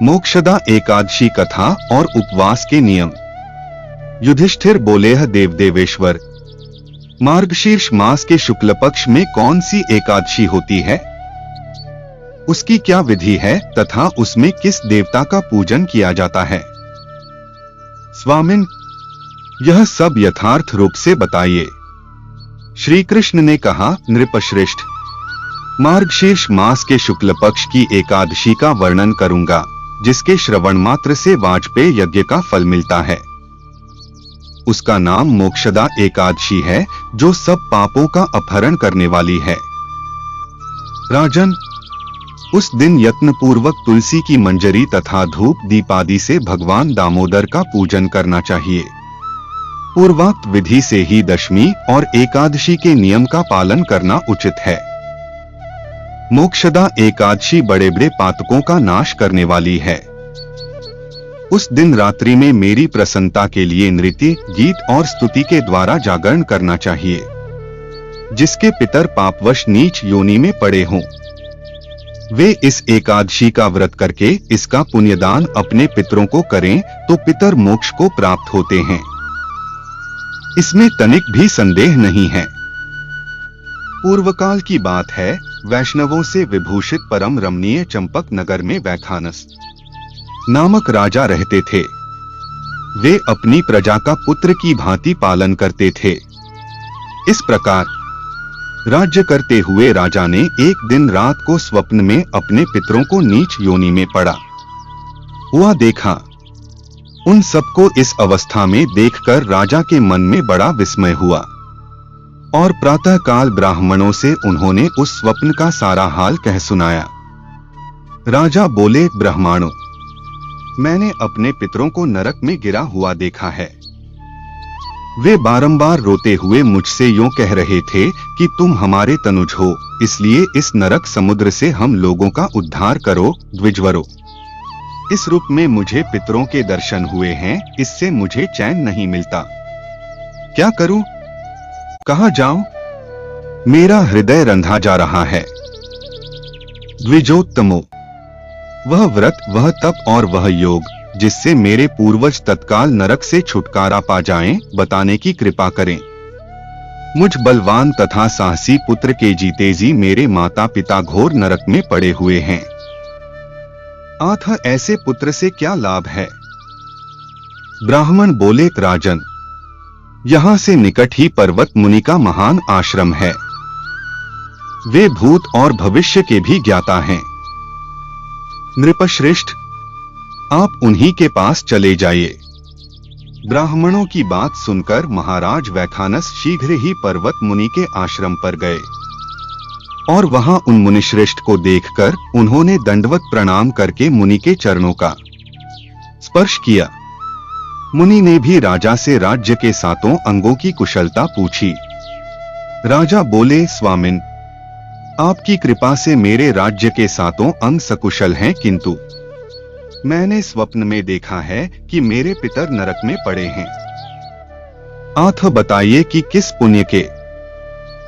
मोक्षदा एकादशी कथा और उपवास के नियम। युधिष्ठिर बोले, देवदेवेश्वर, मार्गशीर्ष मास के शुक्ल पक्ष में कौन सी एकादशी होती है, उसकी क्या विधि है तथा उसमें किस देवता का पूजन किया जाता है? स्वामिन, यह सब यथार्थ रूप से बताइए। श्री कृष्ण ने कहा, नृपश्रेष्ठ, मार्गशीर्ष मास के शुक्ल पक्ष की एकादशी का वर्णन करूंगा, जिसके श्रवण मात्र से वाजपेय यज्ञ का फल मिलता है। उसका नाम मोक्षदा एकादशी है, जो सब पापों का अपहरण करने वाली है। राजन, उस दिन यत्न पूर्वक तुलसी की मंजरी तथा धूप दीप आदि से भगवान दामोदर का पूजन करना चाहिए। पूर्वोक्त विधि से ही दशमी और एकादशी के नियम का पालन करना उचित है। मोक्षदा एकादशी बड़े बड़े पातकों का नाश करने वाली है। उस दिन रात्रि में मेरी प्रसन्नता के लिए नृत्य, गीत और स्तुति के द्वारा जागरण करना चाहिए। जिसके पितर पापवश नीच योनि में पड़े हों, वे इस एकादशी का व्रत करके इसका पुण्यदान अपने पितरों को करें तो पितर मोक्ष को प्राप्त होते हैं। इसमें तनिक भी संदेह नहीं है। पूर्वकाल की बात है, वैष्णवों से विभूषित परम रमणीय चंपक नगर में वैखानस नामक राजा रहते थे। वे अपनी प्रजा का पुत्र की भांति पालन करते थे। इस प्रकार राज्य करते हुए राजा ने एक दिन रात को स्वप्न में अपने पितरों को नीच योनि में पड़ा हुआ देखा। उन सबको इस अवस्था में देखकर राजा के मन में बड़ा विस्मय हुआ और प्रातःकाल ब्राह्मणों से उन्होंने उस स्वप्न का सारा हाल कह सुनाया। राजा बोले, ब्राह्मणों, मैंने अपने पितरों को नरक में गिरा हुआ देखा है। वे बारंबार रोते हुए मुझसे यूं कह रहे थे कि तुम हमारे तनुज हो, इसलिए इस नरक समुद्र से हम लोगों का उद्धार करो, द्विजवरो। इस रूप में मुझे पितरों के दर्शन हुए हैं, इससे मुझे चैन नहीं मिलता। क्या करूं? कहां जाऊं? मेरा हृदय रंधा जा रहा है। द्विजोत्तमो, वह व्रत, वह तप और वह योग जिससे मेरे पूर्वज तत्काल नरक से छुटकारा पा जाएं, बताने की कृपा करें। मुझ बलवान तथा साहसी पुत्र के जीते जी मेरे माता पिता घोर नरक में पड़े हुए हैं। आथ ऐसे पुत्र से क्या लाभ है? ब्राह्मण बोले, राजन, यहां से निकट ही पर्वत मुनि का महान आश्रम है। वे भूत और भविष्य के भी ज्ञाता हैं। नृपश्रेष्ठ, आप उन्हीं के पास चले जाइए। ब्राह्मणों की बात सुनकर महाराज वैखानस शीघ्र ही पर्वत मुनि के आश्रम पर गए और वहां उन मुनिश्रेष्ठ को देखकर उन्होंने दंडवत प्रणाम करके मुनि के चरणों का स्पर्श किया। मुनि ने भी राजा से राज्य के सातों अंगों की कुशलता पूछी। राजा बोले, स्वामिन, आपकी कृपा से मेरे राज्य के सातों अंग सकुशल हैं, किंतु मैंने स्वप्न में देखा है कि मेरे पितर नरक में पड़े हैं। आथ बताइए कि किस पुण्य के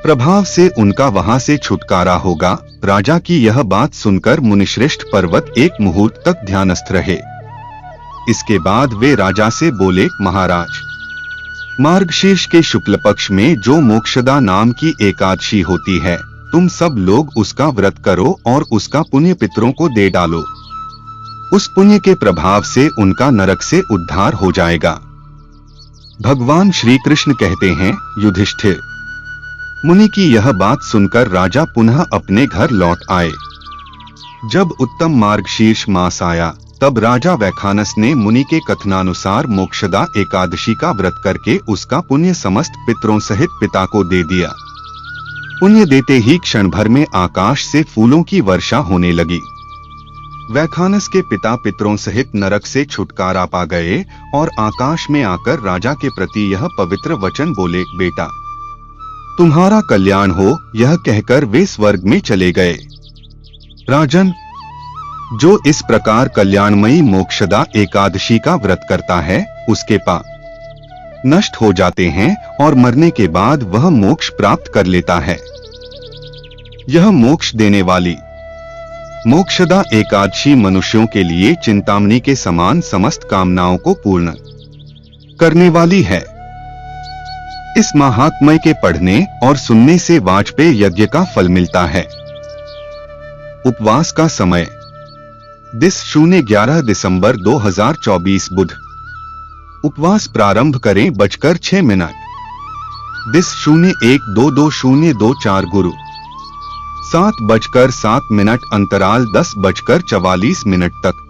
प्रभाव से उनका वहां से छुटकारा होगा। राजा की यह बात सुनकर मुनिश्रेष्ठ पर्वत एक मुहूर्त तक ध्यानस्थ रहे। इसके बाद वे राजा से बोले, महाराज, मार्गशीर्ष के शुक्ल पक्ष में जो मोक्षदा नाम की एकादशी होती है, तुम सब लोग उसका व्रत करो और उसका पुण्य पितरों को दे डालो। उस पुण्य के प्रभाव से उनका नरक से उद्धार हो जाएगा। भगवान श्री कृष्ण कहते हैं, युधिष्ठिर, मुनि की यह बात सुनकर राजा पुनः अपने घर लौट आए। जब उत्तम मार्गशीर्ष मास आया, तब राजा वैखानस ने मुनि के कथनानुसार मोक्षदा एकादशी का व्रत करके उसका पुण्य समस्त पितरों सहित पिता को दे दिया। पुण्य देते ही क्षण भर में आकाश से फूलों की वर्षा होने लगी। वैखानस के पिता पितरों सहित नरक से छुटकारा पा गए और आकाश में आकर राजा के प्रति यह पवित्र वचन बोले, बेटा, तुम्हारा कल्याण हो। यह कहकर वे स्वर्ग में चले गए। राजन, जो इस प्रकार कल्याणमयी मोक्षदा एकादशी का व्रत करता है, उसके पाप नष्ट हो जाते हैं और मरने के बाद वह मोक्ष प्राप्त कर लेता है। यह मोक्ष देने वाली मोक्षदा एकादशी मनुष्यों के लिए चिंतामणि के समान समस्त कामनाओं को पूर्ण करने वाली है। इस महात्म्य के पढ़ने और सुनने से वाजपेयी यज्ञ का फल मिलता है। उपवास का समय दिस 0-11 दिसंबर 2024 बुध। उपवास प्रारंभ करें 6:06। दिस 01-22-024 गुरु। 7:07 अंतराल 10:44 तक।